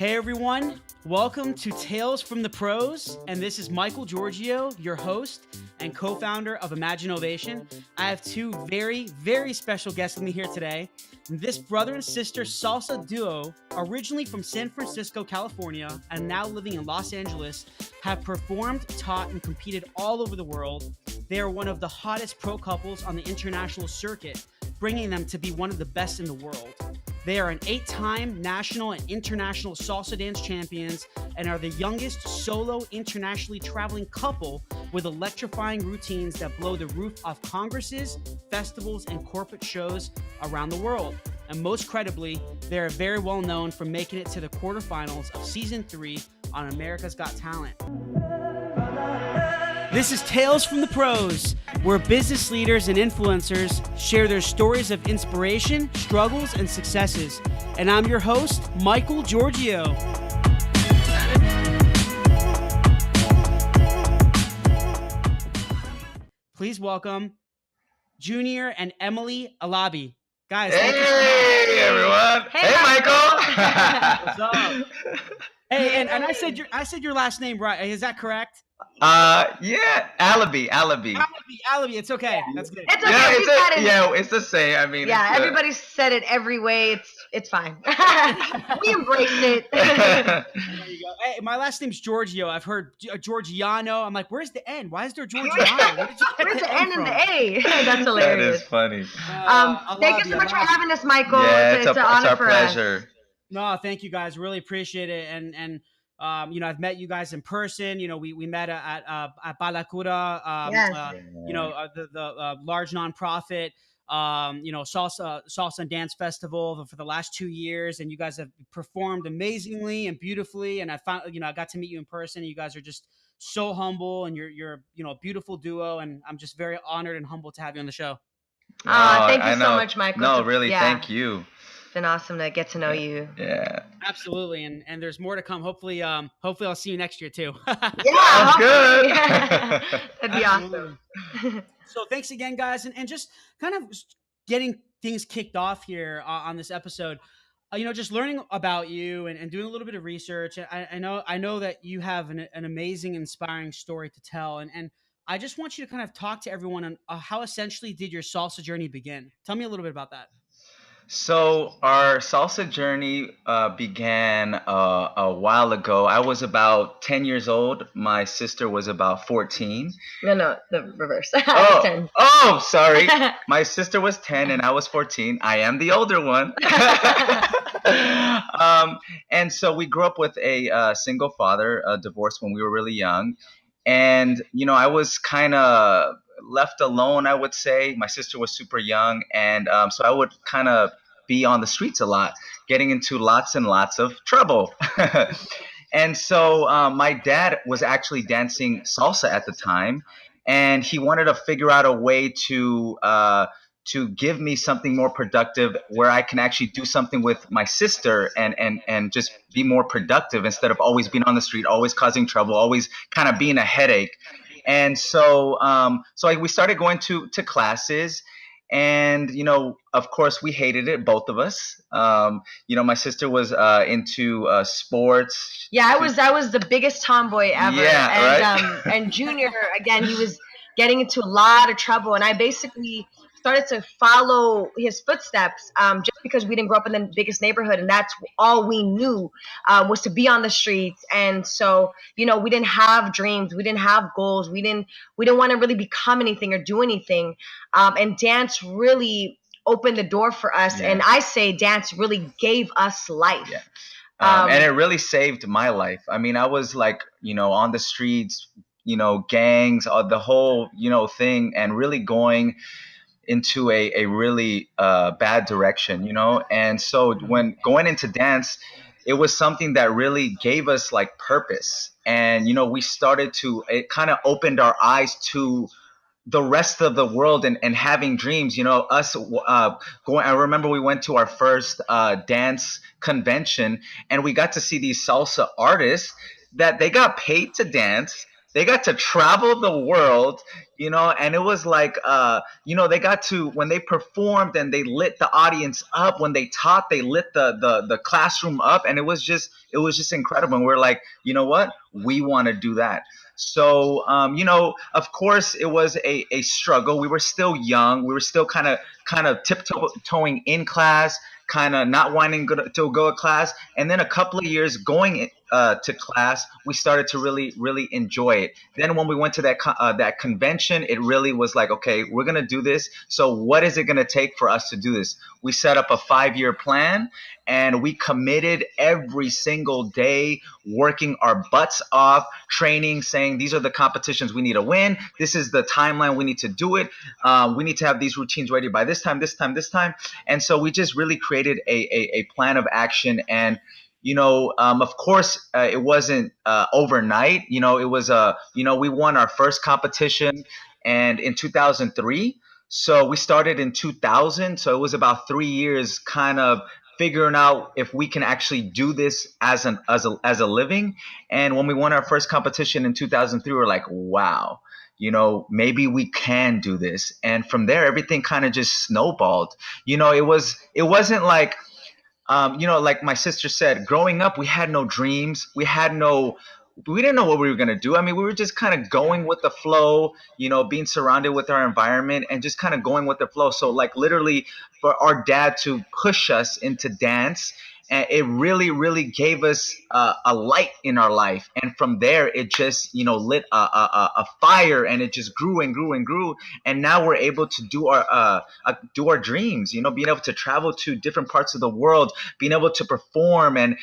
Hey everyone, welcome to Tales from the Pros, and this is Michael Giorgio, your host and co-founder of Imaginovation. I have two very, very special guests with me here today. This brother and sister salsa duo, originally from San Francisco, California, and now living in Los Angeles, have performed, taught, and competed all over the world. They are one of the hottest pro couples on the international circuit, bringing them to be one of the best in the world. They are an 8-time national and international salsa dance champions and are the youngest solo internationally traveling couple with electrifying routines that blow the roof off congresses, festivals, and corporate shows around the world. And most credibly, they are very well known for making it to the quarterfinals of Season 3 on America's Got Talent. This is Tales from the Pros, where business leaders and influencers share their stories of inspiration, struggles, and successes. And I'm your host, Michael Giorgio. Please welcome Junior and Emily Alabi. Guys, hey everyone! Hey Michael! What's up? Hey, and I said your last name right. Is that correct? Yeah, Alabi. Alabi. It's okay. That's good. It's okay. It's the same. I mean, everybody said it every way. It's fine. We embrace it. There you go. Hey, my last name's Giorgio. I've heard Giorgiano. I'm like, where's the N? Why is there Giorgiano? Where's the N and the A? That's hilarious. That is funny. Thank you so much for having us, Michael. Yeah, it's an honor for pleasure. us. No, thank you guys. Really appreciate it. And I've met you guys in person. We met at Balacura, the large nonprofit, salsa and dance festival for the last 2 years. And you guys have performed amazingly and beautifully. And I got to meet you in person. You guys are just so humble, and you're a beautiful duo. And I'm just very honored and humbled to have you on the show. Thank you so much, Michael. No, really, thank you. It's been awesome to get to know you. Yeah, absolutely, and there's more to come. Hopefully I'll see you next year too. Yeah, good. That'd be awesome. So thanks again, guys, and just kind of getting things kicked off here on this episode. Just learning about you and doing a little bit of research. I know that you have an amazing, inspiring story to tell, and I just want you to kind of talk to everyone on how essentially did your salsa journey begin. Tell me a little bit about that. So our salsa journey began a while ago. I was about 10 years old. My sister was about 14. No, the reverse. I was 10. Oh, sorry. My sister was 10 and I was 14. I am the older one. And so we grew up with a single father, divorced when we were really young. And, I was kind of left alone, I would say. My sister was super young. And so I would kind of be on the streets a lot, getting into lots and lots of trouble. And so my dad was actually dancing salsa at the time. And he wanted to figure out a way to give me something more productive where I can actually do something with my sister and just be more productive instead of always being on the street, always causing trouble, always kind of being a headache. And so we started going to classes, and, of course we hated it, both of us. My sister was into sports. Yeah, I was the biggest tomboy ever. Yeah, right? And Junior, again, he was getting into a lot of trouble, and I basically started to follow his footsteps just because we didn't grow up in the biggest neighborhood, and that's all we knew was to be on the streets. And so, we didn't have dreams, we didn't have goals, we didn't want to really become anything or do anything. And dance really opened the door for us. Yeah. And I say dance really gave us life. Yeah. And it really saved my life. I mean, I was like, on the streets, gangs, the whole, thing, and really going into a really bad direction, and so when going into dance, it was something that really gave us like purpose. And we started to, it kind of opened our eyes to the rest of the world and having dreams. Us going, I remember we went to our first dance convention, and we got to see these salsa artists that they got paid to dance. They got to travel the world, and it was like, they got to, when they performed and they lit the audience up, when they taught, they lit the classroom up, and it was just incredible. And we're like, you know what? We want to do that. So, of course, it was a struggle. We were still young. We were still kind of tiptoeing in class, kind of not wanting to go to class. And then a couple of years going to class, we started to really, really enjoy it. Then when we went to that convention, it really was like, okay, we're gonna do this. So what is it gonna take for us to do this? We set up a 5-year plan, and we committed every single day, working our butts off, training, saying these are the competitions we need to win. This is the timeline we need to do it. We need to have these routines ready by this time, this time, this time. And so we just really created a plan of action. And of course, it wasn't overnight. It was we won our first competition, and in 2003. So we started in 2000. So it was about 3 years, kind of figuring out if we can actually do this as a living. And when we won our first competition in 2003, we're like, wow. Maybe we can do this. And from there, everything kind of just snowballed. It wasn't like, like my sister said, growing up, we had no dreams. We didn't know what we were going to do. I mean, we were just kind of going with the flow, being surrounded with our environment and just kind of going with the flow. So, like, literally, for our dad to push us into dance, and it really, really gave us a light in our life. And from there, it just, lit a fire, and it just grew and grew and grew. And now we're able to do our dreams, being able to travel to different parts of the world, being able to perform and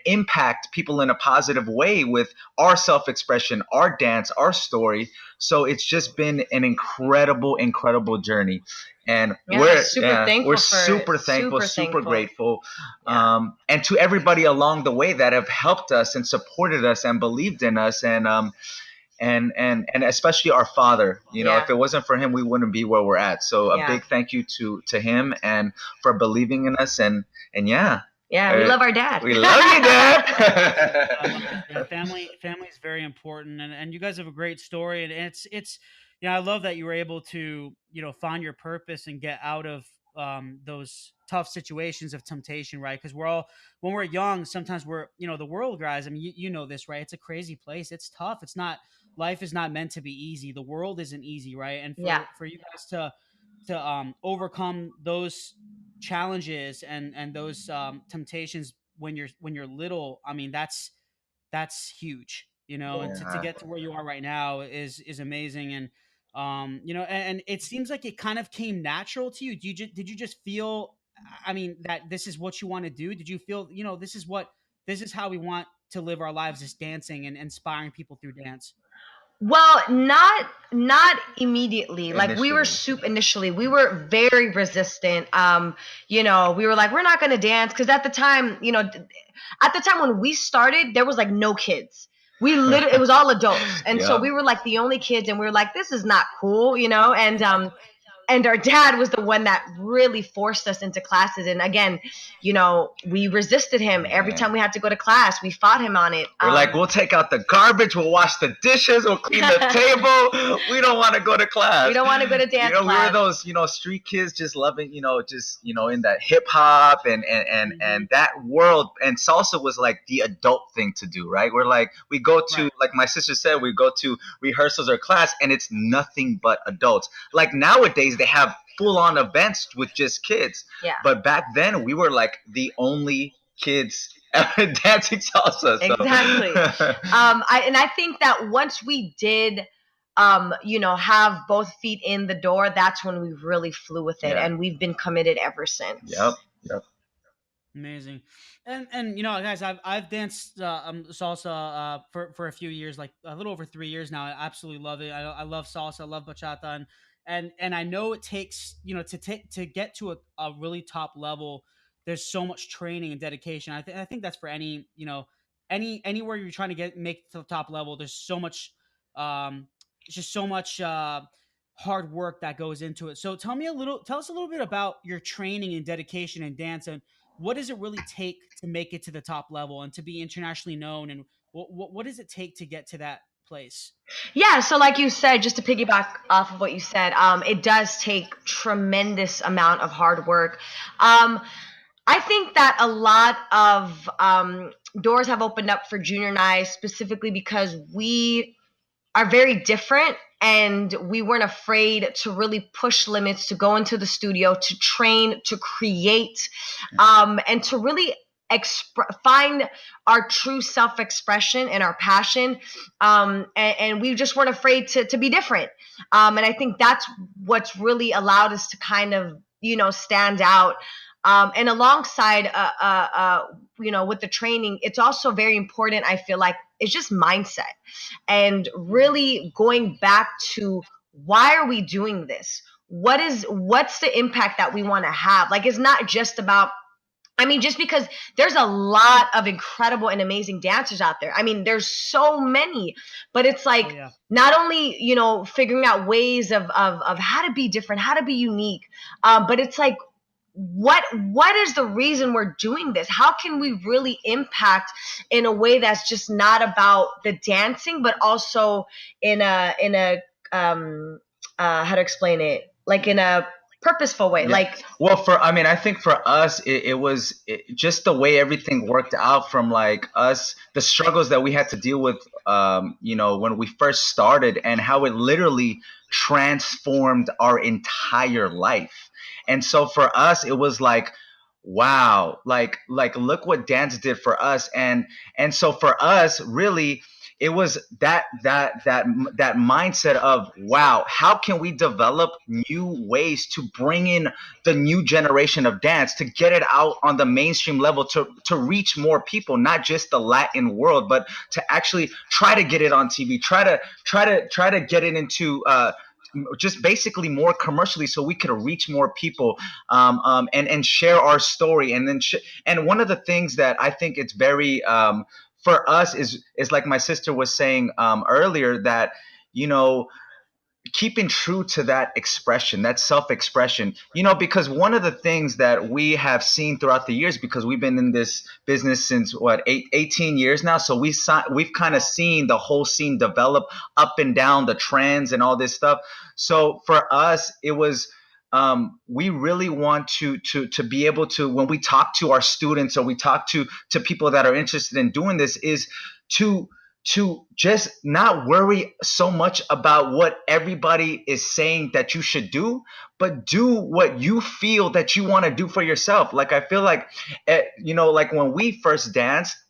impact people in a positive way with our self-expression, our dance, our story. So it's just been an incredible, incredible journey. And Yeah, we're super yeah, we're thankful for it. super thankful, Super super thankful. grateful. Yeah. And to everybody along the way that have helped us and supported us and believed in us, and especially our father. Yeah. If it wasn't for him, we wouldn't be where we're at. So a Yeah. big thank you to him, and for believing in us. And yeah, Yeah, we love our dad. we love you, I love it. Dad. Yeah, family is very important, and you guys have a great story, and it's I love that you were able to find your purpose and get out of those tough situations of temptation, right? Because we're all, when we're young, sometimes we're the world, guys. I mean, you know this, right? It's a crazy place. It's tough. It's not, life is not meant to be easy. The world isn't easy, right? And Yeah. for you guys to overcome those challenges and those temptations when you're little, I mean, that's huge, and to Yeah. get to where you are right now is amazing. And and it seems like it kind of came natural to you. Did you just feel, I mean, that this is what you want to do? Did you feel, this is how we want to live our lives, is dancing and inspiring people through dance? Well, not immediately. Like we were Initially. soup initially. We were very resistant. We were like, we're not gonna dance because at the time, at the time when we started, there was like no kids. We literally, it was all adults, and so Yep. we were like the only kids, and we were like, this is not cool, and our dad was the one that really forced us into classes. And again, we resisted him every Yeah. time we had to go to class. We fought him on it. We're like, we'll take out the garbage, we'll wash the dishes, we'll clean the table. We don't want to go to class. We don't want to go to dance We were class. those, street kids, just loving, just, in that hip hop and that world. And salsa was like the adult thing to do, right? We're like, we go to, Right. like my sister said, we go to rehearsals or class, and it's nothing but adults. Like nowadays, they have full on events with just kids. Yeah. But back then, we were like the only kids dancing salsa. So. Exactly. I think that once we did, have both feet in the door, that's when we really flew with it, Yeah. and we've been committed ever since. Yep. Yep. Amazing. And guys, I've danced salsa for a few years, like a little over 3 years now. I absolutely love it. I love salsa. I love bachata, and I know it takes, to get to a really top level. There's so much training and dedication. I think that's for any, anywhere you're trying to make it to the top level. There's so much, it's just so much hard work that goes into it. So tell us a little bit about your training and dedication in dance, and what does it really take to make it to the top level and to be internationally known, and what does it take to get to that place? Yeah, so like you said, just to piggyback off of what you said, it does take tremendous amount of hard work. I think that a lot of doors have opened up for Junior and I specifically because we are very different, and we weren't afraid to really push limits, to go into the studio, to train, to create, and to really find our true self-expression and our passion, and we just weren't afraid to be different, and I think that's what's really allowed us to kind of stand out, and alongside with the training, it's also very important, I feel like, it's just mindset and really going back to why are we doing this? What's the impact that we want to have? Like, it's not just about, I mean, just because there's a lot of incredible and amazing dancers out there. I mean, there's so many, but it's like, Oh, yeah. not only, figuring out ways of how to be different, how to be unique, but it's like, what is the reason we're doing this? How can we really impact in a way that's just not about the dancing, but also in a how to explain it, like in a purposeful way, Yeah. like. Well, I think for us, it was just the way everything worked out from like us, the struggles that we had to deal with, when we first started, and how it literally transformed our entire life. And so for us, it was like, wow, like look what dance did for us. And so for us, really, it was that mindset of, wow, how can we develop new ways to bring in the new generation of dance, to get it out on the mainstream level, to reach more people, not just the Latin world, but to actually try to get it on TV, try to get it into just basically more commercially, so we could reach more people, and share our story. And then and one of the things that I think it's very for us is like my sister was saying earlier, that keeping true to that expression, that self-expression, because one of the things that we have seen throughout the years, because we've been in this business since 18 years now. So we've kind of seen the whole scene develop up and down, the trends and all this stuff. So for us, it was, we really want to be able to, when we talk to our students, or we talk to people that are interested in doing this, is to just not worry so much about what everybody is saying that you should do, but do what you feel that you want to do for yourself. Like, I feel like, like when we first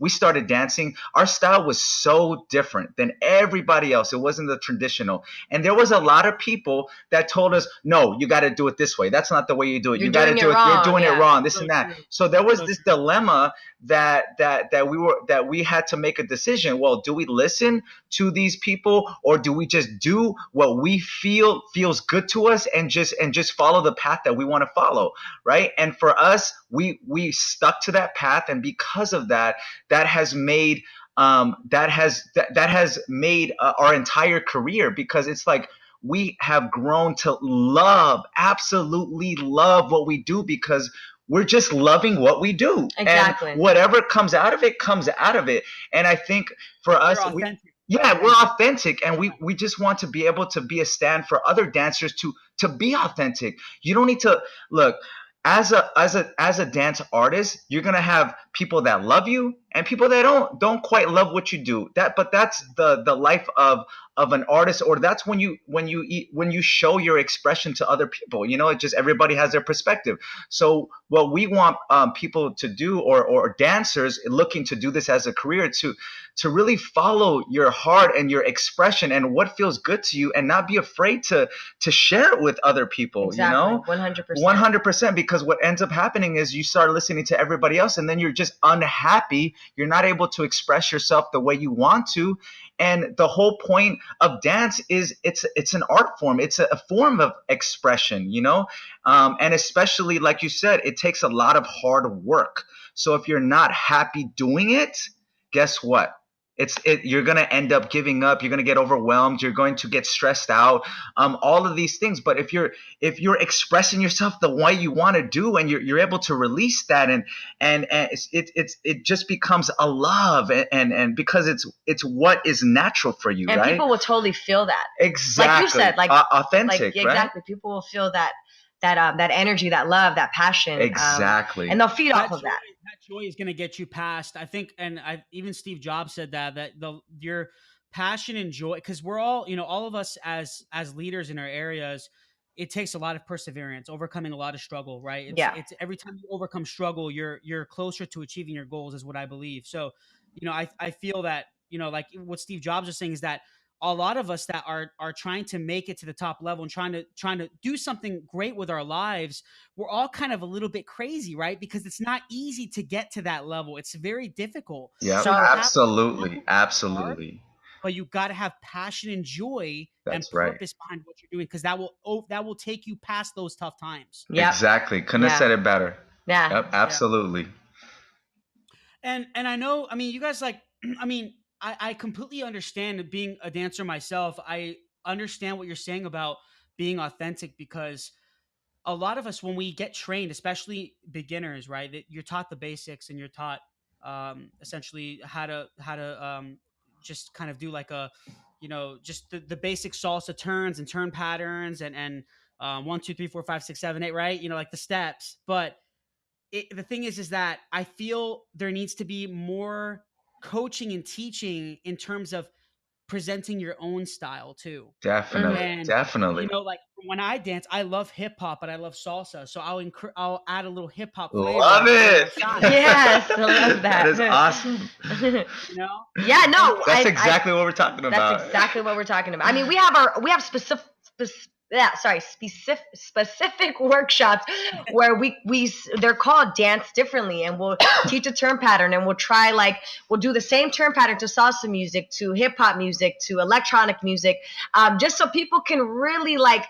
started dancing, our style was so different than everybody else. It wasn't the traditional. And there was a lot of people that told us, no, you got to do it this way. That's not the way you do it. You got to do it. You're doing it wrong, this and that. So there was this dilemma that we had to make a decision. Well, do we listen to these people, or do we just do what we feel feels good to us, and just follow the path that we want to follow, right? And for us, we stuck to that path, and because of that, that has made our entire career, because it's like we have grown to absolutely love what we do, because we're just loving what we do. Exactly. And whatever comes out of it, comes out of it. And I think for us, we're authentic, and we just want to be able to be a stand for other dancers to be authentic. You don't need to look. As a dance artist, you're gonna have people that love you and people that don't quite love what you do. But that's the life of an artist, or that's when you show your expression to other people. It just, everybody has their perspective. So what we want people to do, or dancers looking to do this as a career, to really follow your heart and your expression and what feels good to you, and not be afraid to share it with other people. Exactly. 100%. 100%. Because what ends up happening is you start listening to everybody else, and then you're just unhappy. You're not able to express yourself the way you want to. And the whole point of dance is it's an art form. It's a form of expression, and especially, like you said, it takes a lot of hard work. So if you're not happy doing it, guess what? you're going to end up giving up. You're going to get overwhelmed. You're going to get stressed out. All of these things. But if you're expressing yourself the way you want to do, and you're able to release that, and it just becomes a love, and because it's what is natural for you, and right? people will totally feel that. Exactly. Like you said, like authentic, like, right? exactly. People will feel that energy, that love, that passion. Exactly. And they'll feed That off of that. joy is going to get you past, I think, and even Steve Jobs said that your passion and joy, because we're all, all of us as leaders in our areas, it takes a lot of perseverance, overcoming a lot of struggle, right? Yeah. It's every time you overcome struggle, you're closer to achieving your goals, is what I believe. So, I feel that, like what Steve Jobs was saying, is that a lot of us that are trying to make it to the top level and trying to do something great with our lives, we're all kind of a little bit crazy, right? Because it's not easy to get to that level. It's very difficult. Yeah, So you have absolutely, hard, absolutely. but you got to have passion and joy and That's right. purpose behind what you're doing, because that will take you past those tough times. Yep. Exactly. Couldn't have Yeah. said it better. Yeah. Yep, absolutely. And I know, I mean, you guys, like, I mean, I completely understand being a dancer myself. I understand what you're saying about being authentic, because a lot of us, when we get trained, especially beginners, right, that you're taught the basics, and you're taught essentially how to just kind of do like a, just the basic salsa turns and turn patterns, and 1, 2, 3, 4, 5, 6, 7, 8, right, like the steps. But the thing is that I feel there needs to be more coaching and teaching in terms of presenting your own style too. Definitely, And definitely. like when I dance, I love hip hop, but I love salsa, so I'll add a little hip hop Love flavor in it. my shot. Yes, I love that. That is awesome. Yeah, no, That's exactly what we're talking about. That's exactly what we're talking about. I mean, we have specific workshops where they're called dance differently, and we'll teach a turn pattern, and we'll do the same turn pattern to salsa music, to hip hop music, to electronic music, just so people can really like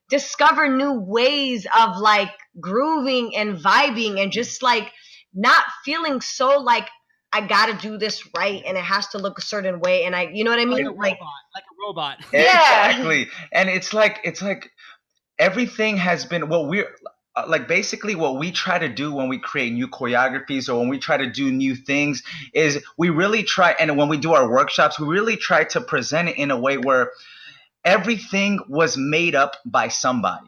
discover new ways of like grooving and vibing, and just like not feeling so like I gotta do this right, and it has to look a certain way, and you know what I mean? Like a robot. Yeah. Exactly. And it's like everything has been what we're like basically what we try to do when we create new choreographies, or when we try to do new things, is we really try, and when we do our workshops, we really try to present it in a way where everything was made up by somebody,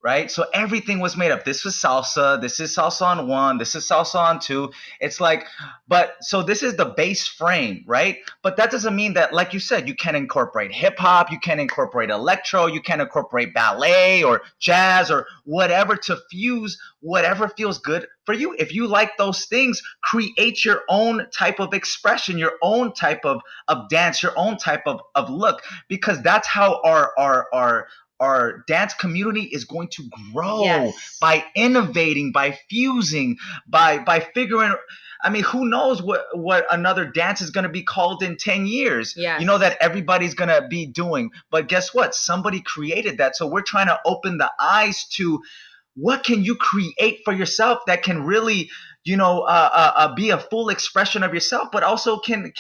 right? So everything was made up. This was salsa. This is salsa on 1. This is salsa on 2. It's like, but so this is the base frame, right? But that doesn't mean that, like you said, you can incorporate hip hop, you can incorporate electro, you can incorporate ballet or jazz or whatever to fuse whatever feels good for you. If you like those things, create your own type of expression, your own type of dance, your own type of look, because that's how our dance community is going to grow. Yes. By innovating, by fusing, by figuring. I mean, who knows what another dance is going to be called in 10 years? Yes. You know, that everybody's going to be doing. But guess what? Somebody created that. So we're trying to open the eyes to what can you create for yourself that can really, be a full expression of yourself, but also can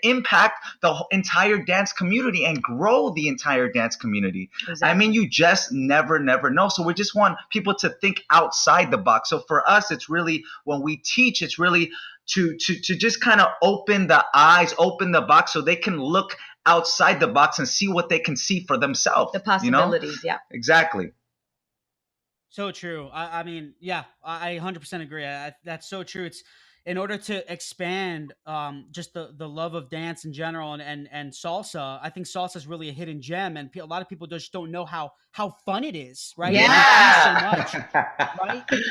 impact the entire dance community and grow the entire dance community. Exactly. I mean, you just never know. So we just want people to think outside the box. So for us, it's really, when we teach, it's really to just kind of open the eyes, open the box, so they can look outside the box and see what they can see for themselves. The possibilities, yeah. Exactly. So true. I mean, yeah, I 100% agree. That's so true. It's in order to expand just the love of dance in general, and salsa. I think salsa is really a hidden gem, and a lot of people just don't know how fun it is, right? Yeah. It so much, right? And the thing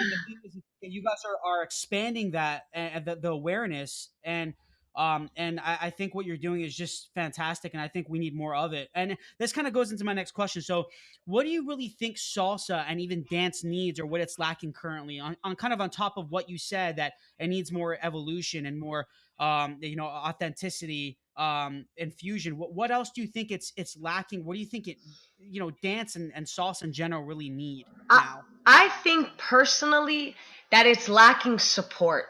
is, you guys are expanding that, and the awareness, and I think what you're doing is just fantastic, and I think we need more of it. And this kind of goes into my next question. So, what do you really think salsa and even dance needs, or what it's lacking currently, on kind of on top of what you said, that it needs more evolution and more authenticity, and fusion? What else do you think it's lacking? What do you think dance and salsa in general really need now? I think personally that it's lacking support.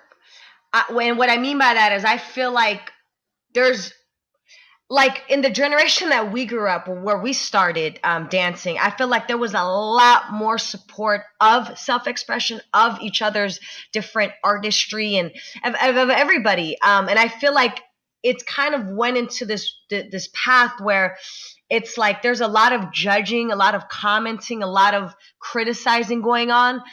And what I mean by that is I feel like there's like in the generation that we grew up where we started dancing, I feel like there was a lot more support of self-expression of each other's different artistry and of everybody. And I feel like it's kind of went into this path where it's like there's a lot of judging, a lot of commenting, a lot of criticizing going on.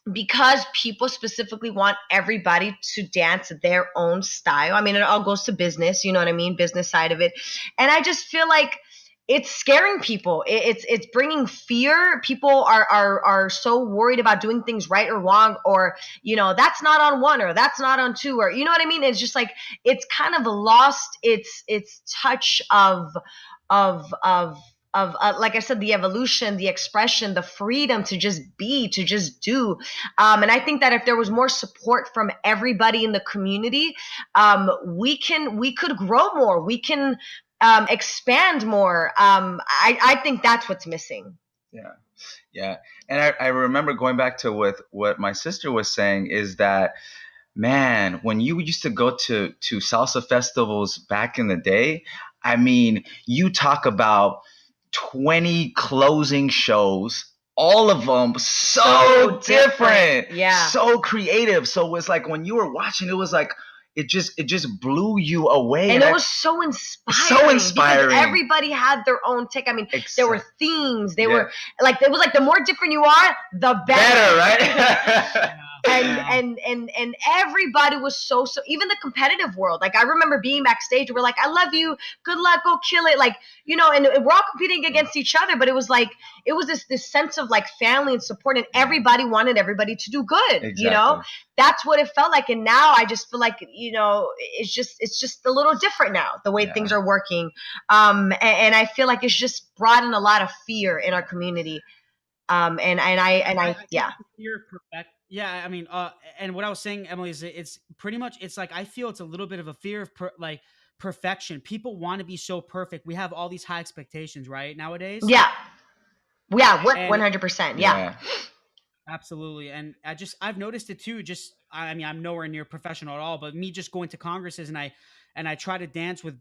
Because people specifically want everybody to dance their own style. I mean, it all goes to business, you know what I mean? Business side of it. And I just feel like it's scaring people. It's bringing fear. People are so worried about doing things right or wrong, or that's not on one, or that's not on two, or you know what I mean. It's just like it's kind of lost its touch of like I said, the evolution, the expression, the freedom to just be, to just do. And I think that if there was more support from everybody in the community, we could grow more. We can expand more. I think that's what's missing. Yeah. Yeah. And I remember going back to what my sister was saying is that, man, when you used to go to salsa festivals back in the day, I mean, you talk about 20 closing shows, all of them so different, Yeah. so creative. So it's like when you were watching, it was like it just blew you away. And it was so inspiring. Because everybody had their own take. I mean, there were themes. They were like, it was like the more different you are, the better, right? And everybody was so even the competitive world. Like I remember being backstage, we're like, I love you, good luck, go kill it. Like, and we're all competing against each other, but it was like it was this sense of like family and support, and everybody wanted everybody to do good. Exactly. That's what it felt like. And now I just feel like it's just a little different now, the way things are working. And I feel like it's just brought in a lot of fear in our community. And I yeah. Fear of perfect. Yeah, I mean, and what I was saying, Emily, is it's pretty much, it's like I feel it's a little bit of a fear of like perfection. People want to be so perfect. We have all these high expectations, right, nowadays. Yeah, 100%. Yeah. Absolutely. And I've noticed it too. Just, I mean, I'm nowhere near professional at all, but me just going to congresses, and I try to dance with,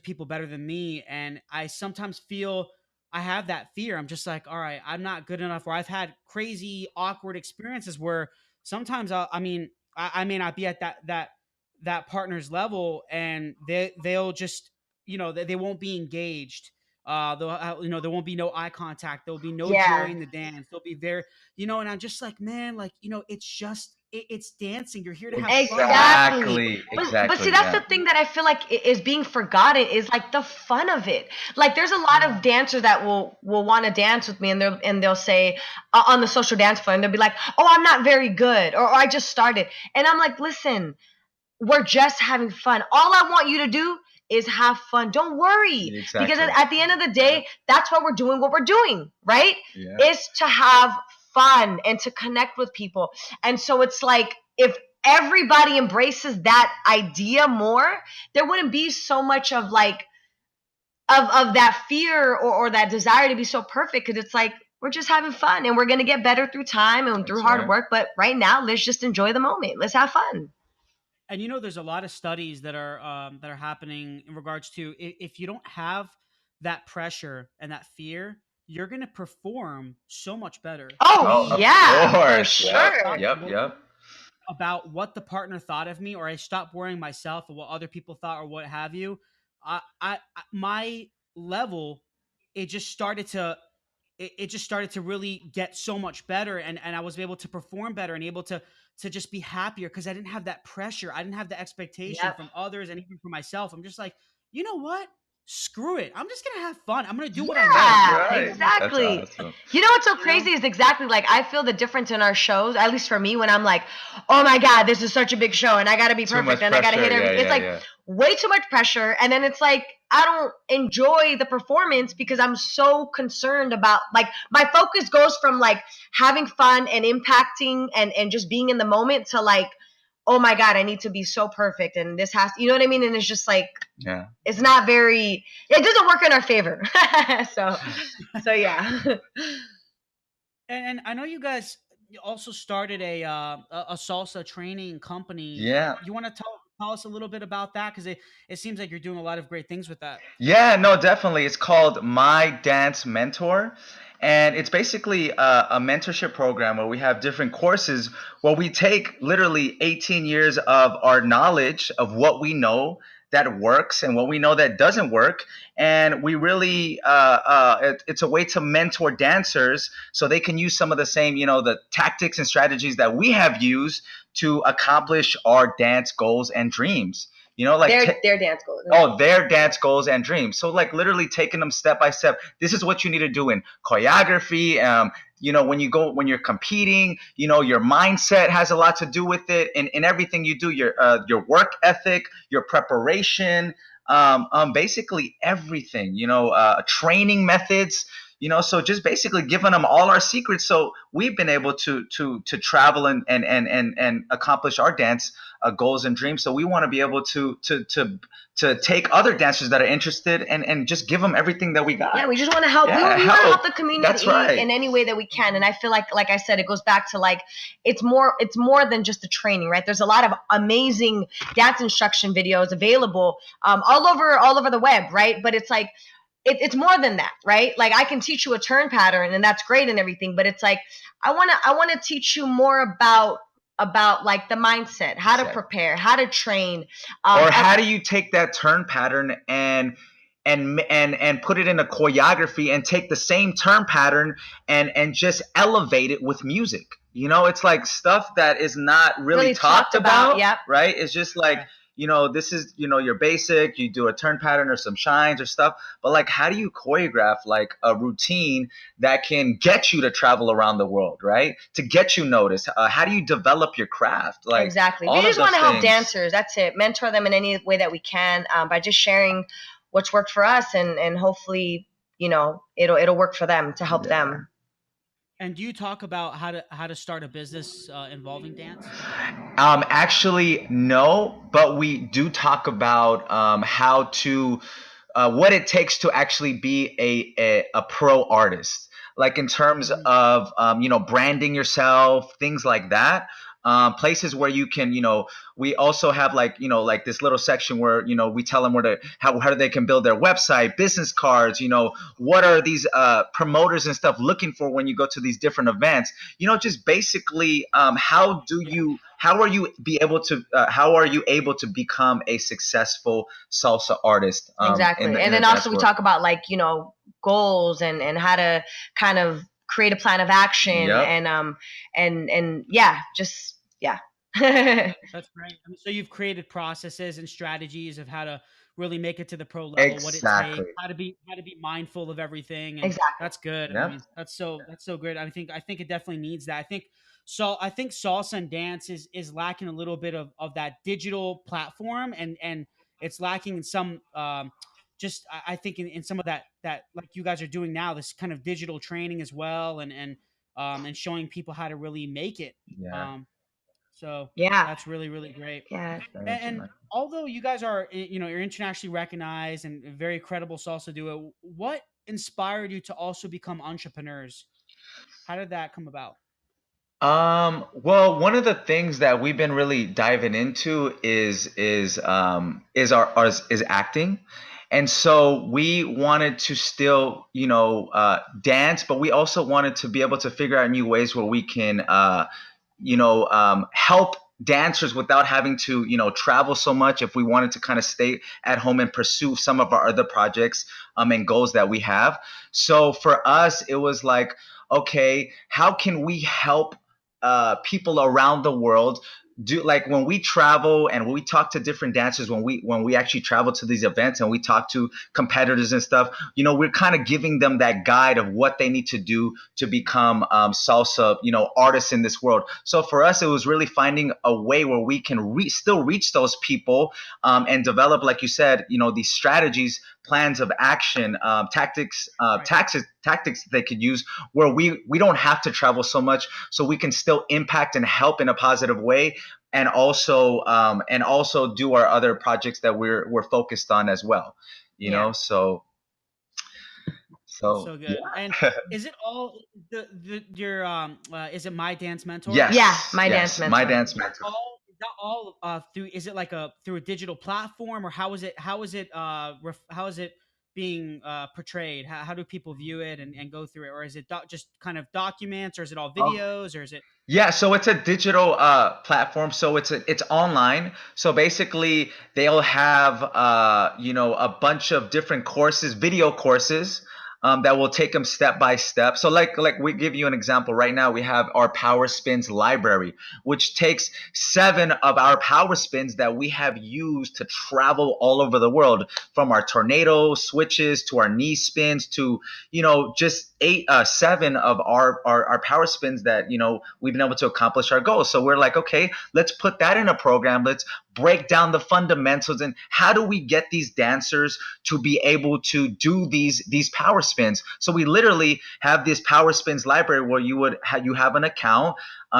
people better than me. And I sometimes feel I have that fear. I'm just like, all right, I'm not good enough. Or I've had crazy, awkward experiences where sometimes I may not be at that partner's level, and they'll just, they won't be engaged. There won't be no eye contact. There'll be no joy in the dance. There'll be very, and I'm just like, man, like, it's just, it's dancing. You're here to have fun. Exactly. But see, that's the thing that I feel like is being forgotten, is like the fun of it. Like there's a lot of dancers that will want to dance with me, and they'll say on the social dance floor, and they'll be like, oh, I'm not very good, or I just started. And I'm like, listen, we're just having fun. All I want you to do is have fun. Don't worry. Exactly. Because at the end of the day, that's why we're doing what we're doing, right? Is to have fun and to connect with people. And so it's like, if everybody embraces that idea more, there wouldn't be so much of like of that fear or that desire to be so perfect, because it's like we're just having fun, and we're going to get better through time and through hard work. But right now, let's just enjoy the moment. Let's have fun. And there's a lot of studies that are happening in regards to, if you don't have that pressure and that fear, you're going to perform so much better. Oh yeah, of course. For sure. Yep. About what the partner thought of me, or I stopped worrying myself or what other people thought or what have you. My level, it just started to really get so much better, and I was able to perform better and able to just be happier, because I didn't have that pressure. I didn't have the expectation from others and even for myself. I'm just like, you know what? Screw it. I'm just going to have fun. I'm going to do what I know. Yeah, exactly. That's awesome. You know what's so crazy is exactly like I feel the difference in our shows, at least for me, when I'm like, oh my God, this is such a big show and I got to be perfect and I got to hit everything. It's like way too much pressure. And then it's like, I don't enjoy the performance because I'm so concerned about, like, my focus goes from like having fun and impacting and just being in the moment to like, oh my God, I need to be so perfect. And this has, you know what I mean? And it's just like, it's not very, it doesn't work in our favor. so yeah. And I know you guys also started a salsa training company. Yeah. You want to tell us a little bit about that? Because it seems like you're doing a lot of great things with that. Yeah, no, definitely. It's called My Dance Mentor. And it's basically a mentorship program where we have different courses where we take literally 18 years of our knowledge of what we know that works and what we know that doesn't work. And we really, it's a way to mentor dancers so they can use some of the same, the tactics and strategies that we have used to accomplish our dance goals and dreams. Like their dance goals. oh, their dance goals and dreams. So like literally taking them step by step. This is what you need to do in choreography. When you're competing, your mindset has a lot to do with it, and in everything you do, your work ethic, your preparation, basically everything. Training methods. So just basically giving them all our secrets. So we've been able to travel and accomplish our dance goals and dreams. So we want to be able to take other dancers that are interested and just give them everything that we got. Yeah, we just want to help. Yeah, we want to help the community. That's right. In any way that we can. And I feel like I said, it goes back to like it's more than just the training, right? There's a lot of amazing dance instruction videos available all over the web, right? But it's like it's more than that, right? Like I can teach you a turn pattern and that's great and everything, but it's like I want to teach you more about like the mindset, how to prepare, how to train, or how do you take that turn pattern and put it in a choreography and take the same turn pattern and just elevate it with music. It's like stuff that is not really talked about, yep. Right? It's just like, this is, your basic, you do a turn pattern or some shines or stuff, but like, how do you choreograph like a routine that can get you to travel around the world, right? To get you noticed. How do you develop your craft? Like exactly. We just want to help dancers. That's it. Mentor them in any way that we can by just sharing what's worked for us and hopefully, it'll work for them to help them. And do you talk about how to start a business involving dance? Actually, no, but we do talk about how to what it takes to actually be a pro artist, like in terms of branding yourself, things like that. Places where you can, we also have like this little section where we tell them how they can build their website, business cards, what are these promoters and stuff looking for when you go to these different events, just basically how are you able to become a successful salsa artist? Exactly. And then also we talk about like goals and how to kind of create a plan of action. Yep. and yeah, just yeah. That's great. I mean, so you've created processes and strategies of how to really make it to the pro level, exactly. What it takes, how to be mindful of everything. And exactly. That's good. Yep. I mean, that's so good. I think it definitely needs that. I think salsa and dance is lacking a little bit of that digital platform, and it's lacking in some just I think in some of that like you guys are doing now, this kind of digital training as well, and showing people how to really make it. Yeah. So yeah, that's really, really great. yeah. And although you guys are, you're internationally recognized and a very credible salsa duo, what inspired you to also become entrepreneurs? How did that come about? Well, one of the things that we've been really diving into is acting. And so we wanted to still, dance, but we also wanted to be able to figure out new ways where we can, help dancers without having to, travel so much if we wanted to kind of stay at home and pursue some of our other projects, and goals that we have. So for us, it was like, okay, how can we help people around the world do, like when we travel and when we talk to different dancers, when we actually travel to these events and we talk to competitors and stuff, we're kind of giving them that guide of what they need to do to become salsa, artists in this world. So for us, it was really finding a way where we can still reach those people, and develop, like you said, these strategies, plans of action, tactics they could use where we don't have to travel so much, so we can still impact and help in a positive way, and also do our other projects that we're focused on as well. So good. Yeah. And is it all your is it My Dance Mentor? Yes. Yeah, My Dance Mentor. My Dance Mentor. not all through, is it like through a digital platform, or how is it being portrayed? How do people view it and go through it? Or is it just kind of documents, or is it all videos, or is it? Yeah, so it's a digital platform. So it's online. So basically, they'll have a bunch of different courses, video courses, that will take them step by step. So like we give you an example right now. We have our power spins library, which takes 7 of our power spins that we have used to travel all over the world, from our tornado switches to our knee spins to just 7 of our power spins that we've been able to accomplish our goals. So we're like, okay, let's put that in a program. Let's break down the fundamentals and how do we get these dancers to be able to do these power spins. So we literally have this power spins library where you have an account,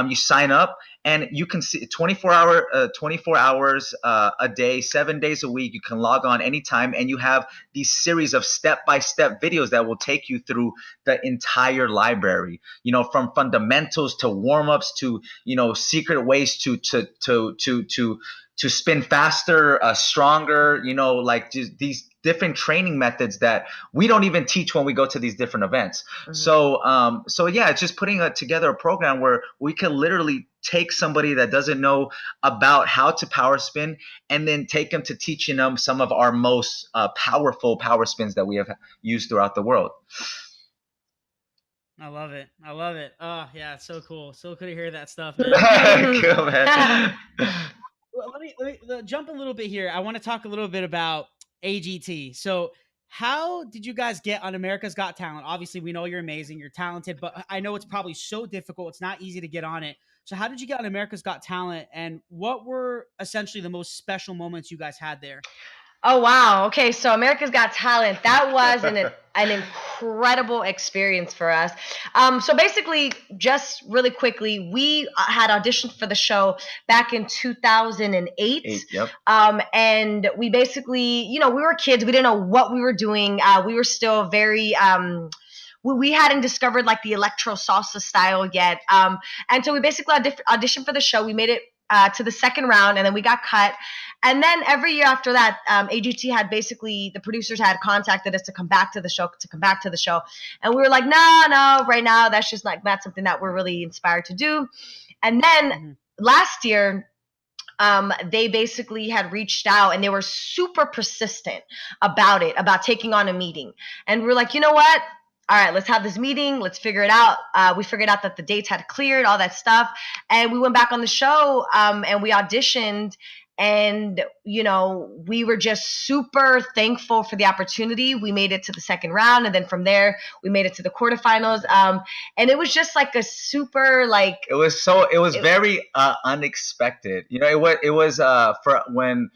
you sign up, and you can see 24 hours a day, 7 days a week. You can log on anytime, and you have these series of step-by-step videos that will take you through the entire library. From fundamentals to warm-ups to secret ways to spin faster, stronger. Like just these different training methods that we don't even teach when we go to these different events. Mm-hmm. So yeah, it's just putting together a program where we can literally take somebody that doesn't know about how to power spin and then take them to teaching them some of our most powerful power spins that we have used throughout the world. I love it. Oh yeah, it's so cool. So cool to hear that stuff, man. Cool, man. Let me jump a little bit here. I want to talk a little bit about AGT. So how did you guys get on America's Got Talent? Obviously, we know you're amazing, you're talented, but I know it's probably so difficult. It's not easy to get on it. So how did you get on America's Got Talent, and what were essentially the most special moments you guys had there? Oh, wow. Okay, so America's Got Talent. That was an incredible experience for us. So basically, just really quickly, we had auditioned for the show back in 2008. Yep. And we basically, we were kids. We didn't know what we were doing. We were still very... we hadn't discovered like the electro salsa style yet. And so we basically auditioned for the show. We made it to the second round, and then we got cut. And then every year after that, AGT had basically, the producers had contacted us to come back to the show, And we were like, no, right now, that's just like, not something that we're really inspired to do. And then last year, they basically had reached out, and they were super persistent about taking on a meeting. And we were like, you know what? All right, let's have this meeting. Let's figure it out. We figured out that the dates had cleared, all that stuff. And we went back on the show, and we auditioned. And, we were just super thankful for the opportunity. We made it to the second round. And then from there, we made it to the quarterfinals. And it was just like a super, like... It was very unexpected. It was for when...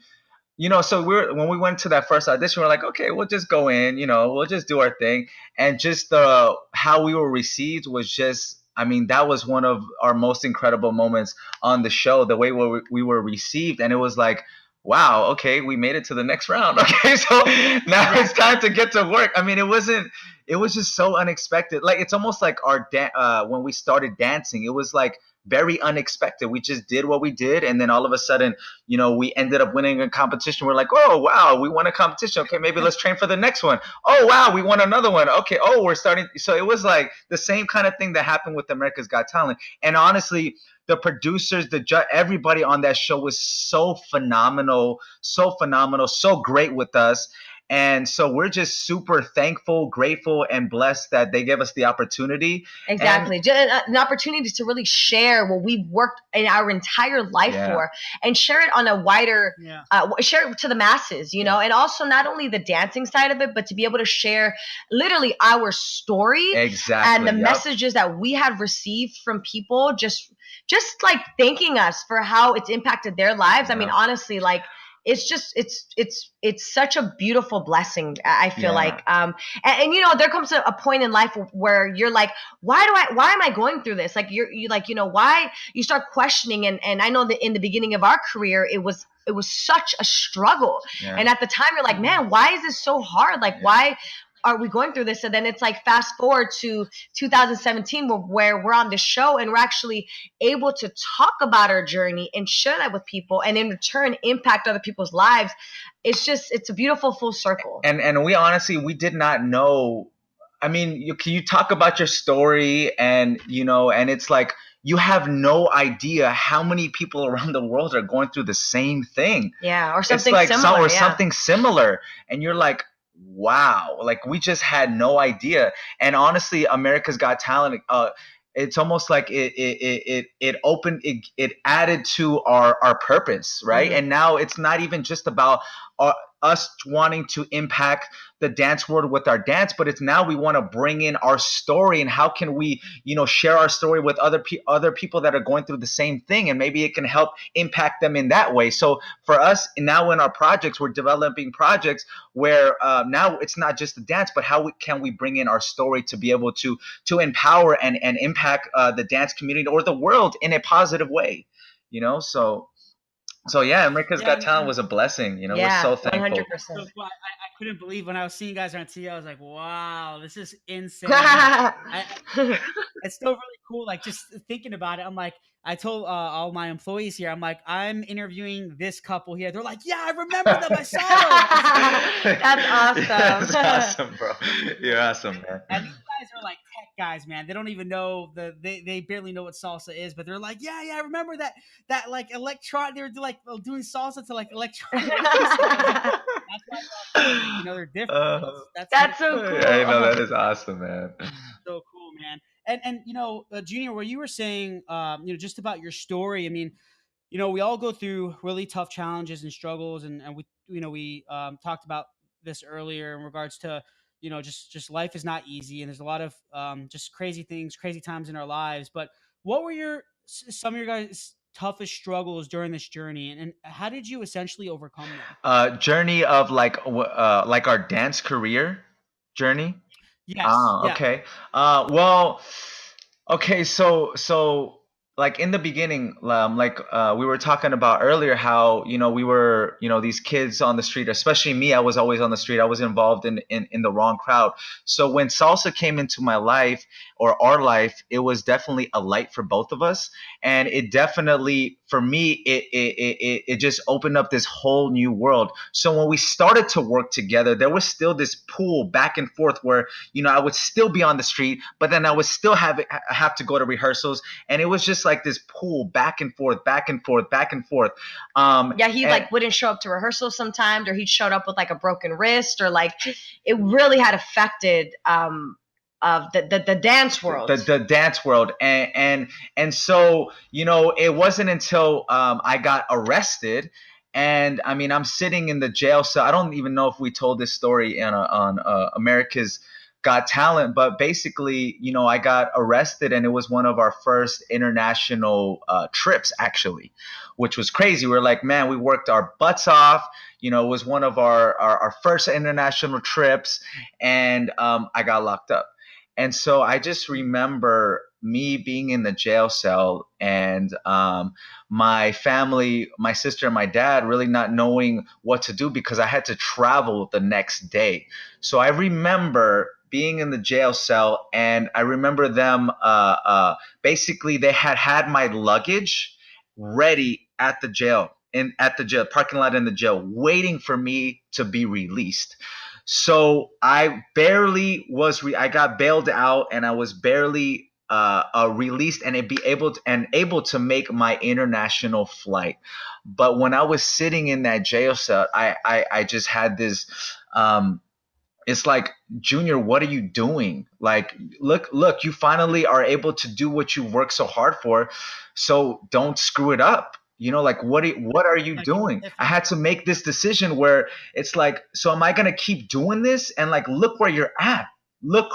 so when we went to that first audition, we were like, okay, we'll just go in, we'll just do our thing. And just how we were received was just, that was one of our most incredible moments on the show, the way we were received. And it was like, wow, okay, we made it to the next round. Okay, so now it's time to get to work. It was just so unexpected. Like, it's almost like when we started dancing, it was like very unexpected. We just did what we did, and then all of a sudden, we ended up winning a competition. We're like, oh wow, we won a competition. Okay, maybe let's train for the next one. Oh wow, we won another one. Okay, oh, we're starting. So it was like the same kind of thing that happened with America's Got Talent. And honestly, the producers, the judge, everybody on that show was so phenomenal, so great with us. And so we're just super thankful, grateful, and blessed that they gave us the opportunity. Exactly. An opportunity to really share what we've worked in our entire life for, and share it on a wider, share it to the masses, and also not only the dancing side of it, but to be able to share literally our story. Exactly. And the messages that we have received from people just like thanking us for how it's impacted their lives. Honestly, like, it's such a beautiful blessing, I feel like. And there comes a point in life where you're like, why am I going through this? Like, you like, why you start questioning. And I know that in the beginning of our career, it was such a struggle. And at the time you're like, man, why is this so hard? Like, why are we going through this? And then it's like fast forward to 2017 where we're on the show and we're actually able to talk about our journey and share that with people and in return impact other people's lives. It's a beautiful full circle. And we honestly, we did not know. I mean, you talk about your story, and and it's like you have no idea how many people around the world are going through the same thing. Yeah, or something It's like similar. something similar, and you're like, wow, like we just had no idea. And honestly, America's Got Talent, it's almost like it opened, it added to our purpose, right? And now it's not even just about us wanting to impact the dance world with our dance, but it's now we want to bring in our story, and how can we share our story with other people that are going through the same thing, and maybe it can help impact them in that way. So for us now in our projects, we're developing projects where now it's not just the dance, but how can we bring in our story to be able to empower and impact the dance community or the world in a positive way, so yeah, America's Got Talent was a blessing. We're so thankful. 100%. So cool. I couldn't believe when I was seeing you guys on TV. I was like, wow, this is insane. It's still really cool. Like just thinking about it, I'm like, I told all my employees here, I'm like, I'm interviewing this couple here. They're like, yeah, I remember them. I saw them. That's awesome. That's awesome, bro. You're awesome, man. And these guys are like tech guys, man. They don't even know they barely know what salsa is, but they're like, yeah, I remember that like electron. They were like doing salsa to like electronic. That's why they're different. That's so cool. Yeah, I know, that is awesome, man. So cool, man. And Junior, where you were saying, just about your story. I mean, we all go through really tough challenges and struggles, and we talked about this earlier in regards to just life is not easy, and there's a lot of just crazy things, crazy times in our lives. But what were some of your guys' toughest struggles during this journey, and how did you essentially overcome them? Journey of like our dance career journey. Yes. Yeah. Okay. Well, okay. So like in the beginning, we were talking about earlier, how we were these kids on the street, especially me. I was always on the street. I was involved in the wrong crowd. So when salsa came into my life, or our life, it was definitely a light for both of us, and it definitely, for me, it just opened up this whole new world. So when we started to work together, there was still this pull back and forth where I would still be on the street, but then I would still have to go to rehearsals, and it was just like this pull back and forth, back and forth, back and forth. He like wouldn't show up to rehearsals sometimes, or he showed up with like a broken wrist, or like it really had affected of the dance world, the dance world, and so it wasn't until I got arrested, and I mean, I'm sitting in the jail cell. I don't even know if we told this story on America's Got Talent, but basically, I got arrested, and it was one of our first international trips, actually, which was crazy. We're like, man, we worked our butts off. It was one of our first international trips, and I got locked up. And so I just remember me being in the jail cell, and my family, my sister and my dad, really not knowing what to do because I had to travel the next day. So I remember being in the jail cell, and I remember them basically they had my luggage ready at the jail, at the jail parking lot in the jail, waiting for me to be released. So I got bailed out, and I was barely released, and able to make my international flight. But when I was sitting in that jail cell, I just had this. It's like, Junior, what are you doing? Like, look, you finally are able to do what you worked so hard for. So don't screw it up. Like, what are you doing? I had to make this decision where it's like, so am I going to keep doing this? And like, look where you're at. Look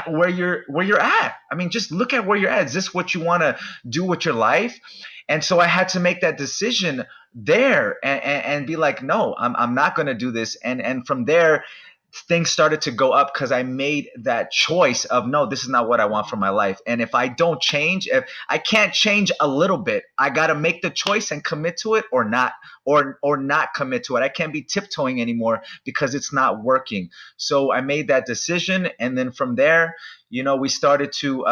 where you're at. I mean, just look at where you're at. Is this what you want to do with your life? And so I had to make that decision there, and be like, no, I'm not going to do this. And from there, things started to go up because I made that choice of no, this is not what I want for my life. And if I don't change, if I can't change a little bit, I got to make the choice and commit to it or not, or not commit to it. I can't be tiptoeing anymore because it's not working. So I made that decision, and then from there, we started to,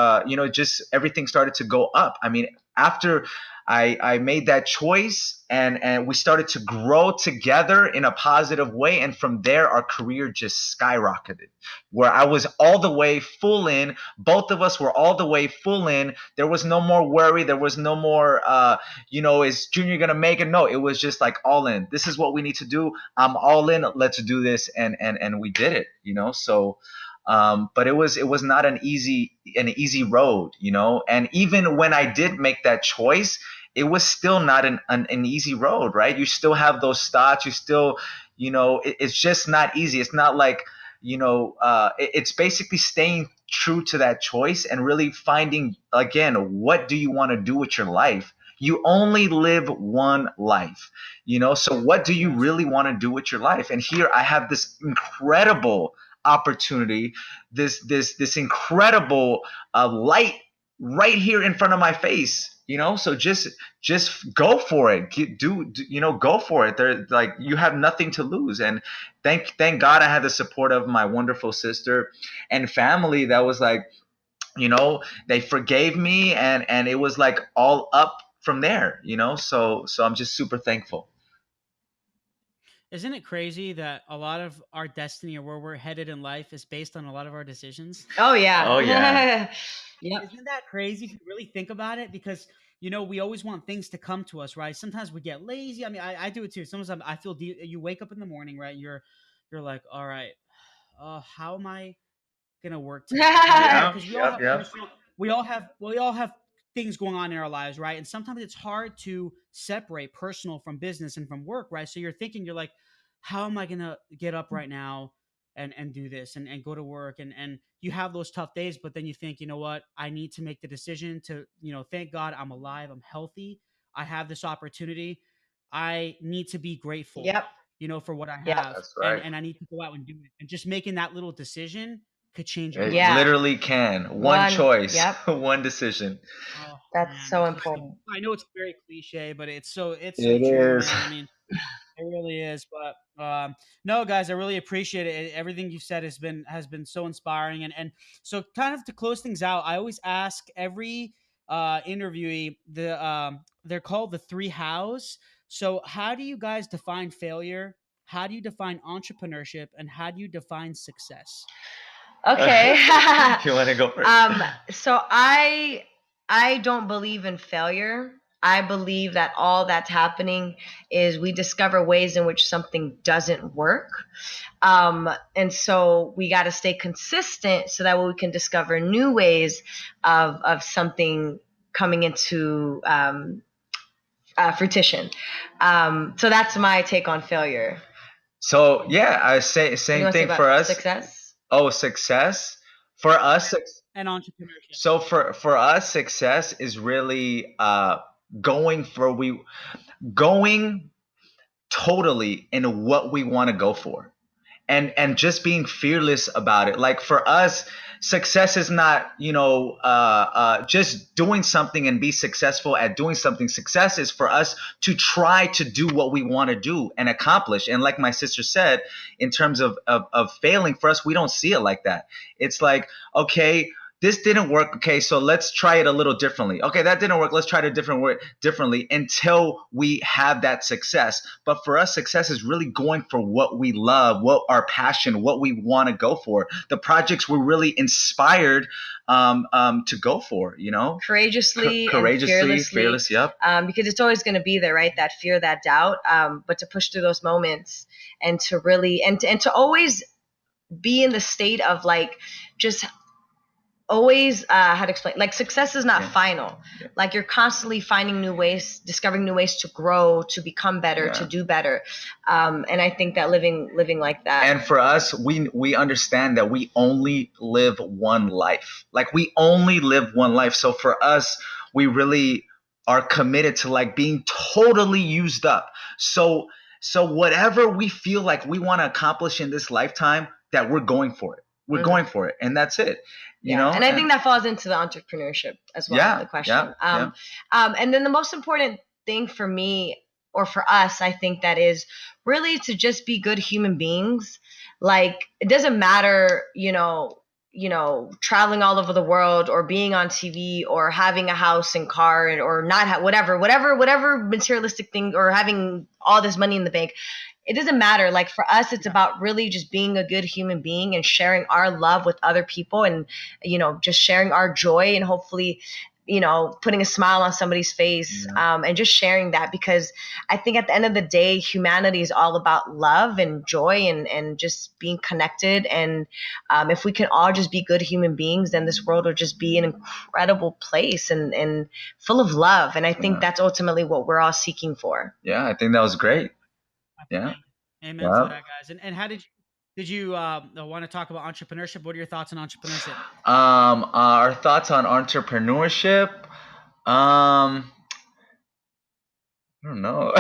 just everything started to go up. I mean, after I made that choice, and we started to grow together in a positive way. And from there, our career just skyrocketed, where I was all the way full in. Both of us were all the way full in. There was no more worry. There was no more, is Junior going to make it? No, it was just like all in. This is what we need to do. I'm all in. Let's do this. And we did it, so. But it was not an easy road, and even when I did make that choice, it was still not an easy road, right? You still have those thoughts. You still, it's just not easy. It's not like, it's basically staying true to that choice and really finding, again, what do you want to do with your life? You only live one life, so what do you really want to do with your life? And here I have this incredible opportunity, this incredible light right here in front of my face, so just go for it. Go for it. There, like, you have nothing to lose. And thank God I had the support of my wonderful sister and family that was like, they forgave me, and it was like all up from there, so I'm just super thankful. Isn't it crazy that a lot of our destiny or where we're headed in life is based on a lot of our decisions? Oh yeah. Oh yeah. Yep. Isn't that crazy if you really think about it? Because we always want things to come to us, right? Sometimes we get lazy. I mean, I do it too. Sometimes I feel you wake up in the morning, right? You're like, all right, how am I gonna work today? Yeah. Because we all Yep. have Yep. personal, we all have things going on in our lives, right? And sometimes it's hard to separate personal from business and from work, right? So you're like, how am I gonna get up right now and do this and go to work, and you have those tough days, but then you think, you know what, I need to make the decision to, thank God I'm alive, I'm healthy, I have this opportunity, I need to be grateful, Yep. for what I Yep. have, That's and right. I need to go out and do it. And just making that little decision could change your It life. Yeah. literally can. One One. choice, Yep. one decision. Oh That's man, so it's just important. I know it's very cliche, but it's so It true, is. man. I mean, it really is. But no, guys, I really appreciate it. Everything you said has been so inspiring. And so, kind of to close things out, I always ask every interviewee they're called the three hows. So, how do you guys define failure? How do you define entrepreneurship? And how do you define success? Okay. You want to go first? So I don't believe in failure. I believe that all that's happening is we discover ways in which something doesn't work. And so we got to stay consistent so that way we can discover new ways of something coming into fruition. So that's my take on failure. So yeah, I say What do you same want to say thing for about us. success? Oh, success for us. And entrepreneurship. So for us, success is really going totally into what we want to go for, and just being fearless about it. Like for us, success is not just doing something and be successful at doing something. Success is for us to try to do what we want to do and accomplish. And like my sister said, in terms of failing, for us, we don't see it like that. It's like, okay, this didn't work. Okay, so let's try it a little differently. Okay, that didn't work. Let's try it a different way, differently, until we have that success. But for us, success is really going for what we love, what our passion, what we want to go for, the projects we're really inspired to go for. Courageously, and Courageously, fearlessly. fearless. Yep. Because it's always going to be there, right? That fear, that doubt. But to push through those moments and to really and to always be in the state of like just always how to explain, like, success is not Yeah. final. Yeah. Like, you're constantly finding new ways, discovering new ways to grow, to become better, Yeah. to do better. And I think that living like that. And for us, we understand that we only live one life. Like, we only live one life. So for us, we really are committed to like being totally used up. So whatever we feel like we want to accomplish in this lifetime, that we're going for it. We're going for it, and that's it. You know, and I think that falls into the entrepreneurship as well. The question. And then the most important thing for me or for us, I think that is really to just be good human beings. Like, it doesn't matter, traveling all over the world or being on TV or having a house and car or not whatever materialistic thing, or having all this money in the bank. It doesn't matter. Like, for us, it's about really just being a good human being and sharing our love with other people, and, just sharing our joy, and hopefully, putting a smile on somebody's face, and just sharing that, because I think at the end of the day, humanity is all about love and joy and just being connected. And if we can all just be good human beings, then this world will just be an incredible place and full of love. And I think that's ultimately what we're all seeking for. Yeah, I think that was great. Yeah. Amen to that, guys. And how did you want to talk about entrepreneurship? What are your thoughts on entrepreneurship? Our thoughts on entrepreneurship. I don't know.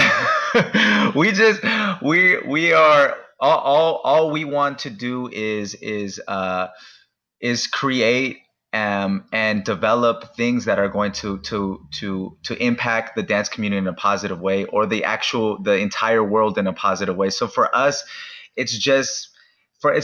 we are all we want to do is create and develop things that are going to impact the dance community in a positive way, or the entire world in a positive way. So for us, it's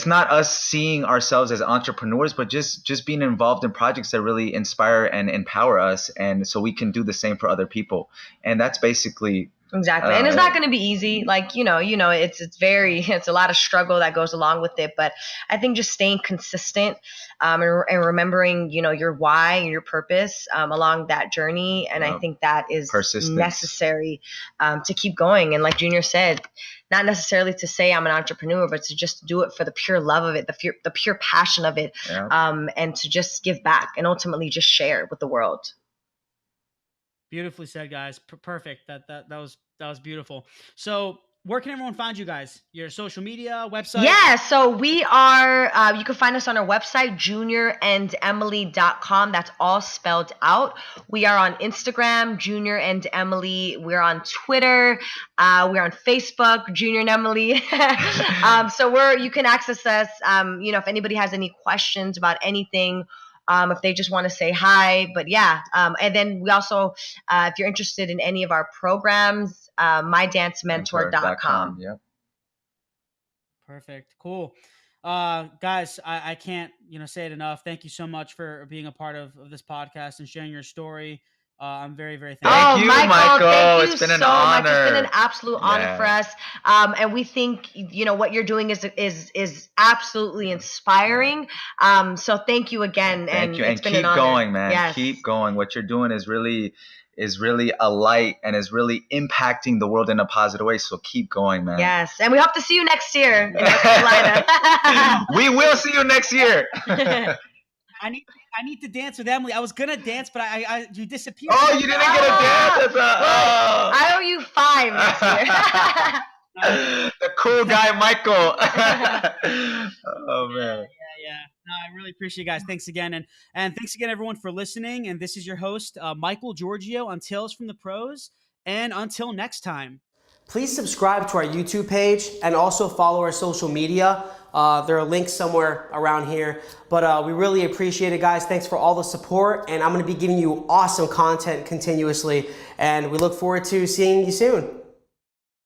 not us seeing ourselves as entrepreneurs, but just being involved in projects that really inspire and empower us, and so we can do the same for other people. And that's basically exactly. And it's not going to be easy. Like, it's a lot of struggle that goes along with it. But I think just staying consistent, and remembering, your why and your purpose along that journey. And I think that is necessary to keep going. And like Junior said, not necessarily to say I'm an entrepreneur, but to just do it for the pure love of it, the pure passion of it, and to just give back and ultimately just share with the world. Beautifully said, guys. Perfect. That was beautiful. So, where can everyone find you guys? Your social media, website? Yeah, so we are, you can find us on our website, juniorangemily.com. That's all spelled out. We are on Instagram, Junior and Emily. We're on Twitter. We're on Facebook, Junior and Emily. So you can access us, if anybody has any questions about anything, if they just want to say hi. But and then we also, if you're interested in any of our programs, mydancementor.com. Yep. Perfect. Cool. Guys, I can't, say it enough. Thank you so much for being a part of this podcast and sharing your story. I'm very, very thankful. Thank you, Michael. Thank you it's been an so honor. much. It's been an absolute honor for us. And we think, what you're doing is absolutely inspiring. So thank you again. Thank you. It's and been keep an honor. Going, man. Yes. Keep going. What you're doing is really a light and is really impacting the world in a positive way. So keep going, man. Yes. And we hope to see you next year in North Carolina. We will see you next year. I need to dance with Emily. I was gonna dance, but you disappeared. Oh, you didn't get a dance. I owe you 5 next year. The cool guy, Michael. Oh man. Yeah. No, I really appreciate you guys. Thanks again, and thanks again everyone for listening. And this is your host, Michael Giorgio on Tales from the Pros. And until next time. Please subscribe to our YouTube page and also follow our social media. There are links somewhere around here. But we really appreciate it, guys. Thanks for all the support. And I'm going to be giving you awesome content continuously. And we look forward to seeing you soon.